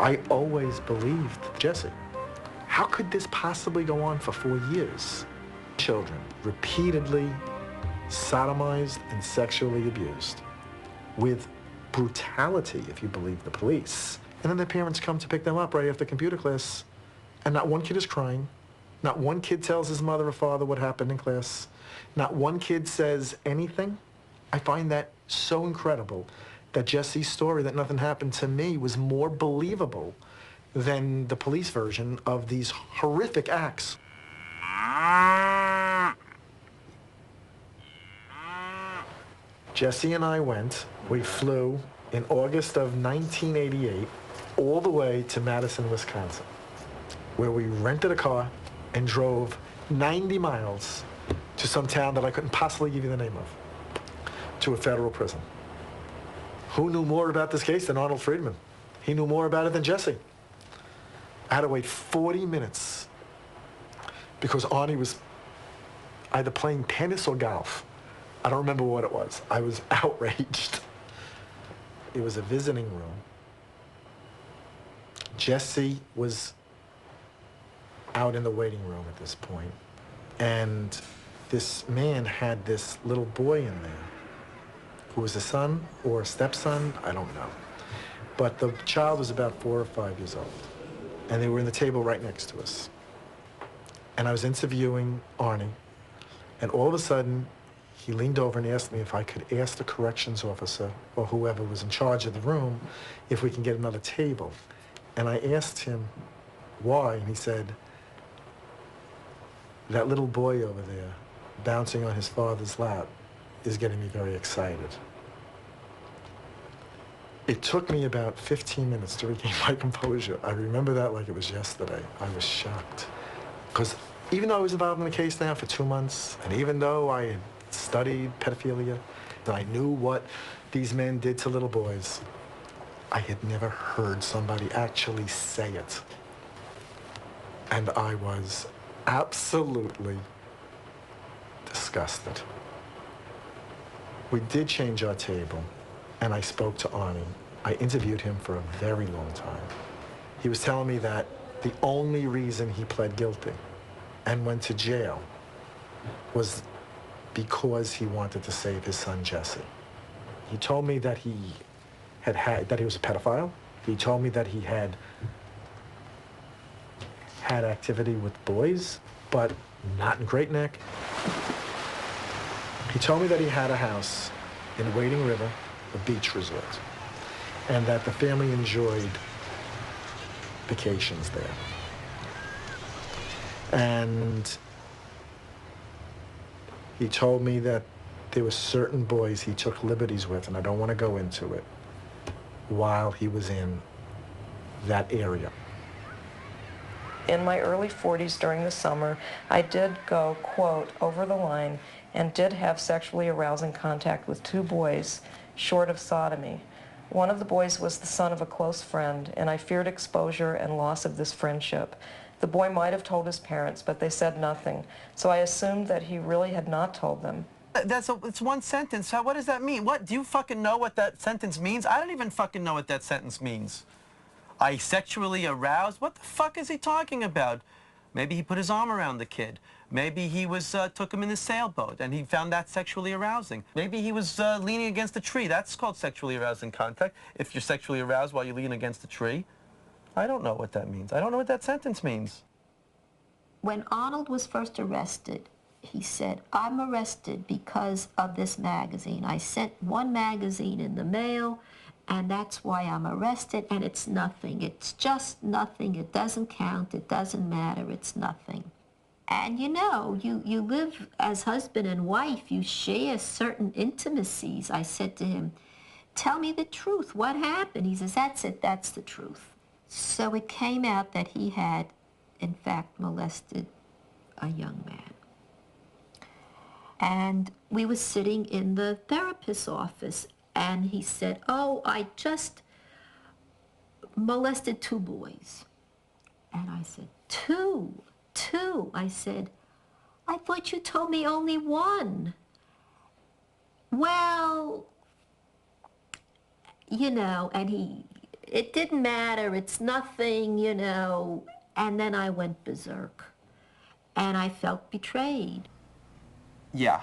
I always believed Jesse. How could this possibly go on for 4 years? Children repeatedly sodomized and sexually abused with brutality, if you believe the police. And then their parents come to pick them up right after computer class, and not one kid is crying. Not one kid tells his mother or father what happened in class. Not one kid says anything. I find that so incredible that Jesse's story that nothing happened to me was more believable than the police version of these horrific acts. Jesse and I we flew in August of 1988 all the way to Madison, Wisconsin, where we rented a car and drove 90 miles to some town that I couldn't possibly give you the name of, to a federal prison. Who knew more about this case than Arnold Friedman? He knew more about it than Jesse. I had to wait 40 minutes because Arnie was either playing tennis or golf. I don't remember what it was. I was outraged. It was a visiting room. Jesse was out in the waiting room at this point, and this man had this little boy in there who was a son or a stepson, I don't know. But the child was about 4 or 5 years old, and they were in the table right next to us. And I was interviewing Arnie, and all of a sudden, he leaned over and asked me if I could ask the corrections officer or whoever was in charge of the room if we can get another table. And I asked him why, and he said, that little boy over there bouncing on his father's lap is getting me very excited. It took me about 15 minutes to regain my composure. I remember that like it was yesterday. I was shocked. Because even though I was involved in the case now for 2 months, and even though I had studied pedophilia, and I knew what these men did to little boys, I had never heard somebody actually say it. And I was absolutely disgusted. We did change our table, and I spoke to Arnie. I interviewed him for a very long time. He was telling me that the only reason he pled guilty and went to jail was because he wanted to save his son, Jesse. He told me that he was a pedophile. He told me that he had activity with boys, but not in Great Neck. He told me that he had a house in Wading River, a beach resort, and that the family enjoyed vacations there. And he told me that there were certain boys he took liberties with, and I don't want to go into it, while he was in that area. In my early 40s during the summer, I did go, quote, over the line and did have sexually arousing contact with 2 boys, short of sodomy. One of the boys was the son of a close friend, and I feared exposure and loss of this friendship. The boy might have told his parents, but they said nothing, so I assumed that he really had not told them. It's one sentence. What does that mean? What, do you fucking know what that sentence means? I don't even fucking know what that sentence means. I sexually aroused? What the fuck is he talking about? Maybe he put his arm around the kid. Maybe he took him in his sailboat and he found that sexually arousing. Maybe he was leaning against a tree. That's called sexually arousing contact. If you're sexually aroused while you lean against a tree. I don't know what that means. I don't know what that sentence means. When Arnold was first arrested, he said, I'm arrested because of this magazine. I sent one magazine in the mail, and that's why I'm arrested, and it's nothing. It's just nothing. It doesn't count. It doesn't matter. It's nothing. And you know, you live as husband and wife. You share certain intimacies. I said to him, tell me the truth. What happened? He says, that's it. That's the truth. So it came out that he had, in fact, molested a young man. And we were sitting in the therapist's office, and he said, oh, I just molested 2 boys. And I said, 2? I said, I thought you told me only 1. Well, you know, and he it didn't matter, it's nothing, you know. And then I went berserk. And I felt betrayed. Yeah.